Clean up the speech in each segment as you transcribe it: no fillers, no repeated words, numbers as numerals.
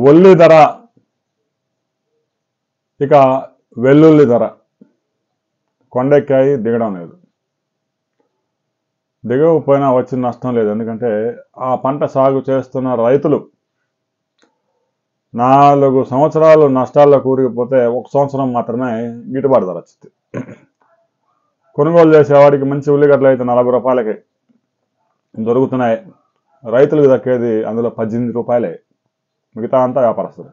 ఉల్లి ధర, ఇక వెల్లుల్లి ధర కొండెక్కాయి, దిగడం లేదు. దిగకపోయినా వచ్చిన నష్టం లేదు. ఎందుకంటే ఆ పంట సాగు చేస్తున్న రైతులు 4 సంవత్సరాలు నష్టాల్లో కూరుకుపోతే 1 సంవత్సరం మాత్రమే గిట్టుబాటు ధర వచ్చింది. కొనుగోలు చేసేవాడికి మంచి ఉల్లిగడ్డలు అయితే 40 రూపాయలకి దొరుకుతున్నాయి. రైతులకు దక్కేది అందులో 18 రూపాయలే. మిగతా అంతా వ్యాపారస్తులు.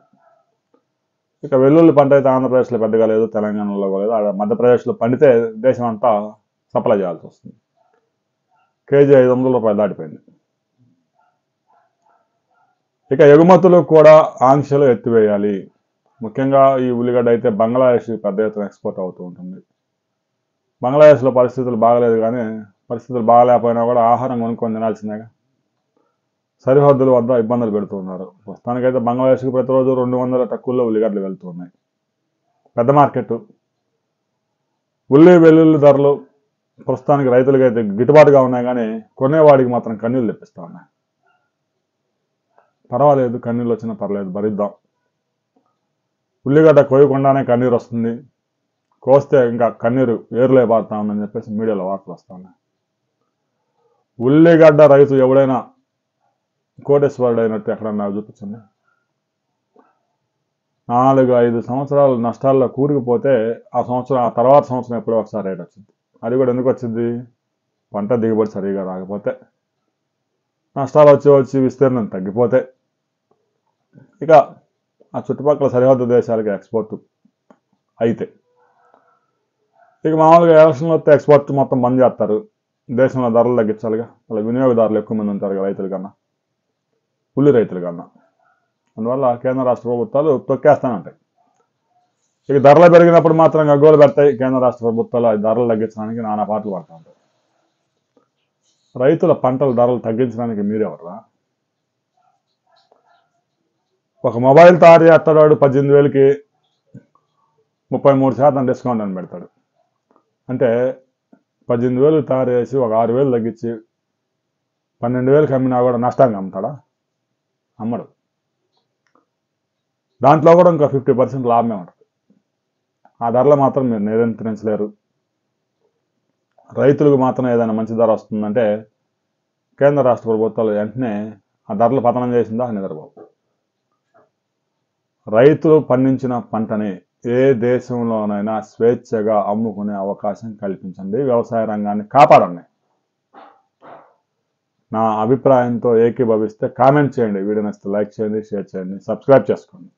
ఇక వెల్లుల్లి పంట అయితే ఆంధ్రప్రదేశ్లో పెద్దగా లేదు, తెలంగాణలో లేదు. మధ్యప్రదేశ్లో పండితే దేశం అంతా సప్లై చేయాల్సి వస్తుంది. కేజీ 500 రూపాయలు దాటిపోయింది. ఇక ఎగుమతులు కూడా ఆంక్షలు ఎత్తివేయాలి. ముఖ్యంగా ఈ ఉల్లిగడ్డ అయితే బంగ్లాదేశ్ పెద్ద ఎత్తున ఎక్స్పోర్ట్ అవుతూ ఉంటుంది. బంగ్లాదేశ్లో పరిస్థితులు బాగలేదు, కానీ పరిస్థితులు బాగలేకపోయినా కూడా ఆహారం కొనుక్కొని తినాల్సిందేగా. సరిహద్దుల వద్ద ఇబ్బందులు పెడుతూ ఉన్నారు. ప్రస్తుతానికైతే బంగ్లాదేశ్కి ప్రతిరోజు 200 ట్రక్కుల్లో ఉల్లిగడ్డలు వెళ్తూ ఉన్నాయి. పెద్ద మార్కెట్. ఉల్లి వెల్లుల్లి ధరలు ప్రస్తుతానికి రైతులకి అయితే గిట్టుబాటుగా ఉన్నాయి, కానీ కొనేవాడికి మాత్రం కన్నీళ్ళు తెప్పిస్తూ ఉన్నాయి. పర్వాలేదు, కన్నీళ్ళు వచ్చినా పర్లేదు, భరిద్దాం. ఉల్లిగడ్డ కోయకుండానే కన్నీరు వస్తుంది, కోస్తే ఇంకా కన్నీరు ఏరులే పారుతా ఉందని చెప్పేసి మీడియాలో వార్తలు వస్తూ ఉన్నాయి. ఉల్లిగడ్డ రైతు ఎవడైనా కోటేశ్వరుడు అయినట్టు ఎక్కడన్నా చూపించండి. 4-5 సంవత్సరాలు నష్టాల్లో కూరుకుపోతే ఆ తర్వాత సంవత్సరం ఎప్పుడో ఒకసారి రేట్ వచ్చింది. అది కూడా ఎందుకు వచ్చింది? పంట దిగుబడి సరిగా రాకపోతే, నష్టాలు వచ్చి విస్తీర్ణం తగ్గిపోతే, ఇక ఆ చుట్టుపక్కల సరిహద్దు దేశాలకి ఎక్స్పోర్ట్ అయితే, ఇక మామూలుగా ఎలక్షన్లు వస్తే ఎక్స్పోర్ట్ మొత్తం బంద్ చేస్తారు. దేశంలో ధరలు తగ్గించాలిగా. అలా వినియోగదారులు ఎక్కువ మంది ఉంటారు రైతుల కన్నా, ఉల్లి రైతుల కన్నా. అందువల్ల కేంద్ర రాష్ట్ర ప్రభుత్వాలు తొక్కేస్తానంటాయి. ఇక ధరలు పెరిగినప్పుడు మాత్రం గగ్గోలు పెడతాయి కేంద్ర రాష్ట్ర ప్రభుత్వాలు. ధరలు తగ్గించడానికి నానా పాటలు పడుతూ ఉంటాయి. రైతుల పంటల ధరలు తగ్గించడానికి మీరెవర్రా? ఒక మొబైల్ తయారు చేస్తాడు, 18,000కి 33% డిస్కౌంట్ అని పెడతాడు. అంటే 18,000 తయారు చేసి ఒక 6,000 తగ్గించి 12,000కి అమ్మినా కూడా నష్టానికి అమ్ముతాడా? అమ్మడు. దాంట్లో కూడా ఇంకా 50% లాభమే ఉంటుంది. ఆ ధరలు మాత్రం మీరు నియంత్రించలేరు. రైతులకు మాత్రం ఏదైనా మంచి ధర వస్తుందంటే కేంద్ర రాష్ట్ర ప్రభుత్వాలు వెంటనే ఆ ధరలు పతనం చేసిందా నిద్రపోవు. రైతులు పండించిన పంటని ఏ దేశంలోనైనా స్వేచ్ఛగా అమ్ముకునే అవకాశం కల్పించండి. వ్యవసాయ రంగాన్ని కాపాడండి. నా అభిప్రాయంతో ఏకీభవిస్తే కామెంట్ చేయండి. వీడియో నచ్చితే లైక్ చేయండి, షేర్ చేయండి, సబ్స్క్రైబ్ చేసుకోండి.